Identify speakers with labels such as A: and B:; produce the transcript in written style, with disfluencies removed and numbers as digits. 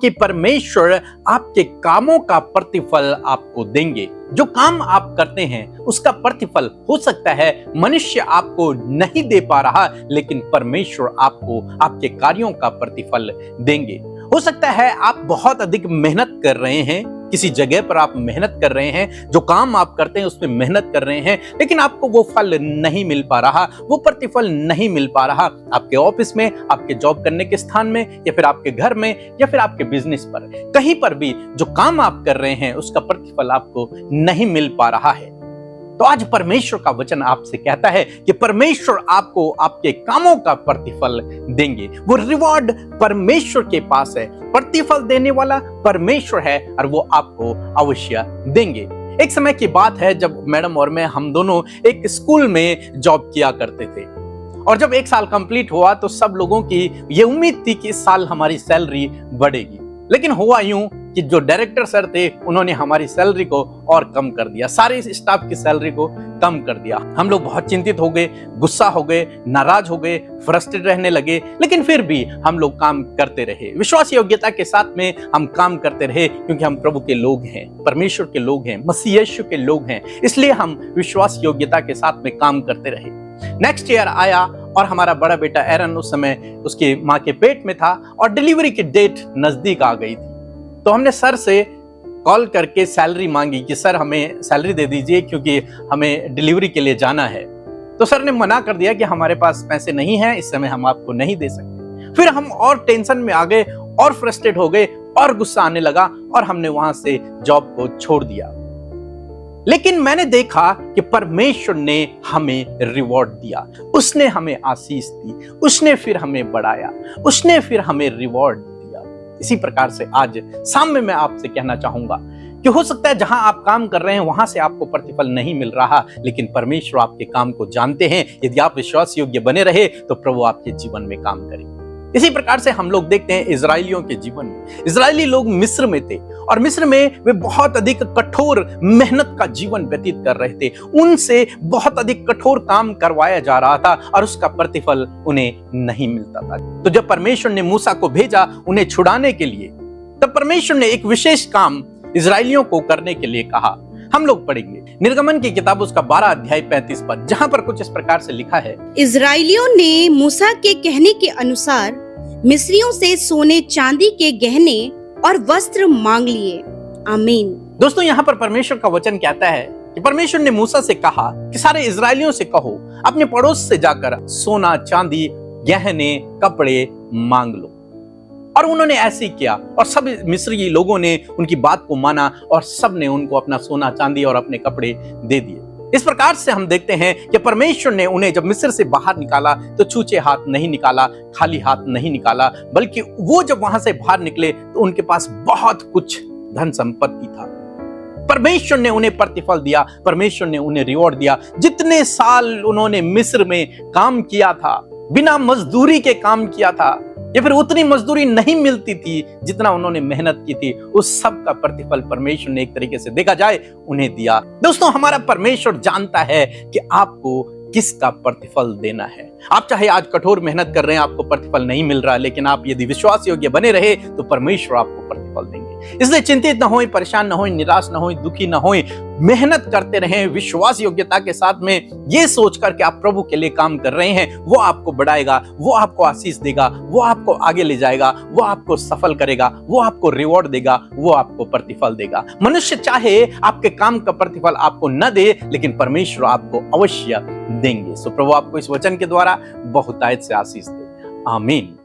A: कि परमेश्वर आपके कामों का प्रतिफल आपको देंगे। जो काम आप करते हैं उसका प्रतिफल हो सकता है मनुष्य आपको नहीं दे पा रहा, लेकिन परमेश्वर आपको आपके कार्यों का प्रतिफल देंगे। हो सकता है आप बहुत अधिक मेहनत कर रहे हैं, किसी जगह पर आप मेहनत कर रहे हैं, जो काम आप करते हैं उसमें मेहनत कर रहे हैं, लेकिन आपको वो फल नहीं मिल पा रहा, वो प्रतिफल नहीं मिल पा रहा। आपके ऑफिस में, आपके जॉब करने के स्थान में, या फिर आपके घर में, या फिर आपके बिजनेस पर, कहीं पर भी जो काम आप कर रहे हैं उसका प्रतिफल आपको नहीं मिल पा रहा है। तो आज परमेश्वर का वचन आपसे कहता है कि परमेश्वर आपको आपके कामों का प्रतिफल देंगे। वो रिवॉर्ड परमेश्वर के पास है, प्रतिफल देने वाला परमेश्वर है और वो आपको अवश्य देंगे। एक समय की बात है जब मैडम और मैं, हम दोनों एक स्कूल में जॉब किया करते थे, और जब 1 साल कंप्लीट हुआ तो सब लोगों की ये उम्मीद थी कि इस साल हमारी सैलरी बढ़ेगी। लेकिन हुआ यूं कि जो डायरेक्टर सर थे उन्होंने हमारी सैलरी को और कम कर दिया, सारे स्टाफ की सैलरी को कम कर दिया। हम लोग बहुत चिंतित हो गए, गुस्सा हो गए, नाराज हो गए, फ्रस्ट्रेट रहने लगे, लेकिन फिर भी हम लोग काम करते रहे, विश्वास योग्यता के साथ में हम काम करते रहे, क्योंकि हम प्रभु के लोग हैं, परमेश्वर के लोग हैं, मसीह यीशु के लोग हैं, इसलिए हम विश्वास योग्यता के साथ में काम करते रहे। नेक्स्ट ईयर आया और हमारा बड़ा बेटा एरन उस समय उसकी माँ के पेट में था और डिलीवरी की डेट नजदीक आ गई थी। तो हमने सर से कॉल करके सैलरी मांगी कि सर हमें सैलरी दे दीजिए क्योंकि हमें डिलीवरी के लिए जाना है। तो सर ने मना कर दिया कि हमारे पास पैसे नहीं हैं, इस समय हम आपको नहीं दे सकते। फिर हम और टेंशन में आ गए और फ्रस्ट्रेट हो गए और गुस्सा आने लगा और हमने वहां से जॉब को छोड़ दिया। लेकिन मैंने देखा कि परमेश्वर ने हमें रिवॉर्ड दिया, उसने हमें आशीष दी, उसने फिर हमें बढ़ाया, उसने फिर हमें रिवॉर्ड दिया। इसी प्रकार से आज शाम में मैं आपसे कहना चाहूंगा कि हो सकता है जहां आप काम कर रहे हैं वहां से आपको प्रतिफल नहीं मिल रहा, लेकिन परमेश्वर आपके काम को जानते हैं। यदि आप विश्वास योग्य बने रहे तो प्रभु आपके जीवन में काम करेंगे। इसी प्रकार से हम लोग देखते हैं इजरायलियों के जीवन में। इजरायली लोग मिस्र में थे और मिस्र में वे बहुत अधिक कठोर मेहनत का जीवन व्यतीत कर रहे थे, उनसे बहुत अधिक कठोर काम करवाया जा रहा था और उसका प्रतिफल उन्हें नहीं मिलता था। तो जब परमेश्वर ने मूसा को भेजा उन्हें छुड़ाने के लिए, तब परमेश्वर ने एक विशेष काम इजरायलियों को करने के लिए कहा। हम लोग पढ़ेंगे निर्गमन की किताब उसका 12 अध्याय 35 पद, जहां पर कुछ इस प्रकार से लिखा है।
B: इजरायलियों ने मूसा के कहने के अनुसार मिस्रियों से सोने चांदी के गहने और वस्त्र मांग लिए। आमीन।
A: दोस्तों, यहाँ पर परमेश्वर का वचन कहता है कि परमेश्वर ने मूसा से कहा कि सारे इजरायलियों से कहो अपने पड़ोस से जाकर सोना चांदी गहने कपड़े मांग लो। और उन्होंने ऐसे ही किया और सब मिस्री लोगों ने उनकी बात को माना और सब ने उनको अपना सोना चांदी और अपने कपड़े दे दिए। इस प्रकार से हम देखते हैं कि परमेश्वर ने उन्हें जब मिस्र से बाहर निकाला तो छूछे हाथ नहीं निकाला, खाली हाथ नहीं निकाला, बल्कि वो जब वहां से बाहर निकले तो उनके पास बहुत कुछ धन संपत्ति था। परमेश्वर ने उन्हें प्रतिफल दिया, परमेश्वर ने उन्हें रिवॉर्ड दिया। जितने साल उन्होंने मिस्र में काम किया था, बिना मजदूरी के काम किया था, या फिर उतनी मजदूरी नहीं मिलती थी जितना उन्होंने मेहनत की थी, उस सब का प्रतिफल परमेश्वर ने एक तरीके से देखा जाए उन्हें दिया। दोस्तों, हमारा परमेश्वर जानता है कि आपको किसका प्रतिफल देना है। आप चाहे आज कठोर मेहनत कर रहे हैं, आपको प्रतिफल नहीं मिल रहा, लेकिन आप यदि विश्वास योग्य बने रहे तो परमेश्वर आपको प्रतिफल देंगे। इसलिए चिंतित न होएं, परेशान न होएं, निराश न होएं, दुखी न होएं, मेहनत करते रहें विश्वास योग्यता के साथ में, ये सोचकर कि आप प्रभु के लिए काम कर रहे हैं। वो आपको बढ़ाएगा, वो आपको आशीष देगा, वो आपको आगे ले जाएगा, वो आपको सफल करेगा, वो आपको रिवॉर्ड देगा, वो आपको प्रतिफल देगा। मनुष्य चाहे आपके काम का प्रतिफल आपको न दे, लेकिन परमेश्वर आपको अवश्य देंगे। सो प्रभु आपको इस वचन के द्वारा बहुतायत से आशीष दे। आमीन।